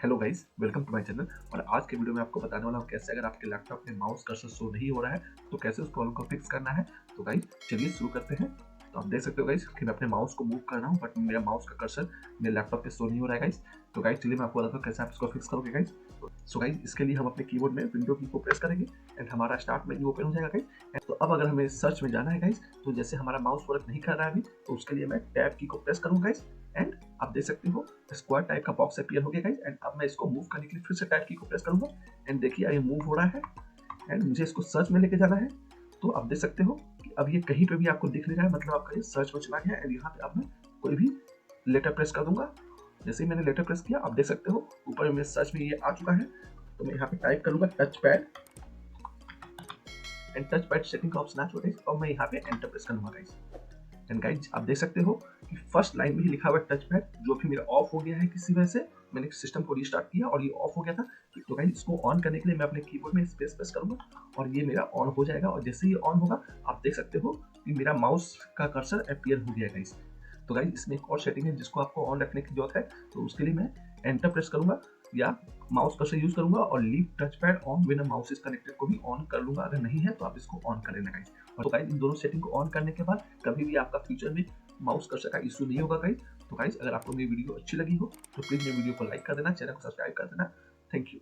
Hello guys, welcome to my channel. और आज के वीडियो में आपको बताने वाला हूँ कैसे अगर आपके लैपटॉप में माउस कर्सर शो नहीं हो रहा है तो कैसे उस प्रॉब्लम को फिक्स करना है। तो गाइस चलिए शुरू करते हैं। तो आप देख सकते हो गाइस कि मैं अपने माउस को मूव कर रहा हूँ बट मेरा माउस का कर्सर मेरे लैपटॉप पे शो नहीं हो रहा है गाइस। तो गाइस चलिए मैं आपको बताता हूँ कैसे आप इसको फिक्स करोगे गाइस। सो गाइस इसके लिए हम अपने कीबोर्ड में विंडो की को प्रेस करेंगे एंड हमारा स्टार्ट मेन्यू ओपन हो जाएगा गाइस। तो अब अगर हमें सर्च में जाना है गाइस, तो जैसे हमारा माउस वर्क नहीं कर रहा है अभी, तो उसके लिए मैं टैब की को प्रेस करूँगा गाइस एंड आप देख सकते हो स्क्वायर टाइप का बॉक्स अपीयर हो गया गाइस। एंड अब मैं इसको मूव करने के लिए फिर से टैब की को प्रेस करूंगा एंड देखिए ये मूव हो रहा है एंड मुझे इसको सर्च में लेके जाना है। तो आप देख सकते हो कि अब ये कहीं पे भी आपको दिख नहीं रहा है, मतलब आपका ये सर्च में चला गया एंड यहाँ पे अब मैं कोई भी लेटर प्रेस कर दूंगा। जैसे ही मैंने लेटर प्रेस किया आप देख सकते हो ऊपर में सर्च में ये आ चुका है। तो मैं यहाँ पे टाइप करूंगा touch pad and touch pad setting का ऑप्शन आ चुका है और मैं यहाँ पे एंटर प्रेस करूंगा गाइस। एंड गाइज आप देख सकते हो कि फर्स्ट लाइन में ही लिखा हुआ है टच पैड, जो कि मेरा ऑफ हो गया है किसी वजह से। मैंने सिस्टम को रीस्टार्ट किया और ये ऑफ हो गया था। तो गाइज इसको ऑन करने के लिए मैं अपने कीबोर्ड में स्पेस प्रेस करूंगा और ये मेरा ऑन हो जाएगा। और जैसे ही ऑन होगा आप देख सकते हो कि मेरा माउस का कर्सर अपीयर हो गया है गाइज। तो गाइज इसमें एक और सेटिंग है जिसको आपको ऑन रखने की जरूरत है। तो उसके लिए मैं एंटर प्रेस करूंगा या माउस कर्सर यूज करूंगा और leave touch pad on when mouse is connected को भी ऑन कर लूंगा। अगर नहीं है तो आप इसको ऑन कर लेना गाइज। और तो गाइज इन दोनों सेटिंग को ऑन करने के बाद कभी भी आपका फ्यूचर में माउस कर्सर का इशू नहीं होगा गाइज। तो गाइज अगर आपको मेरी वीडियो अच्छी लगी हो तो प्लीज मेरी वीडियो को लाइक कर देना, चैनल को सब्सक्राइब कर देना। Thank you.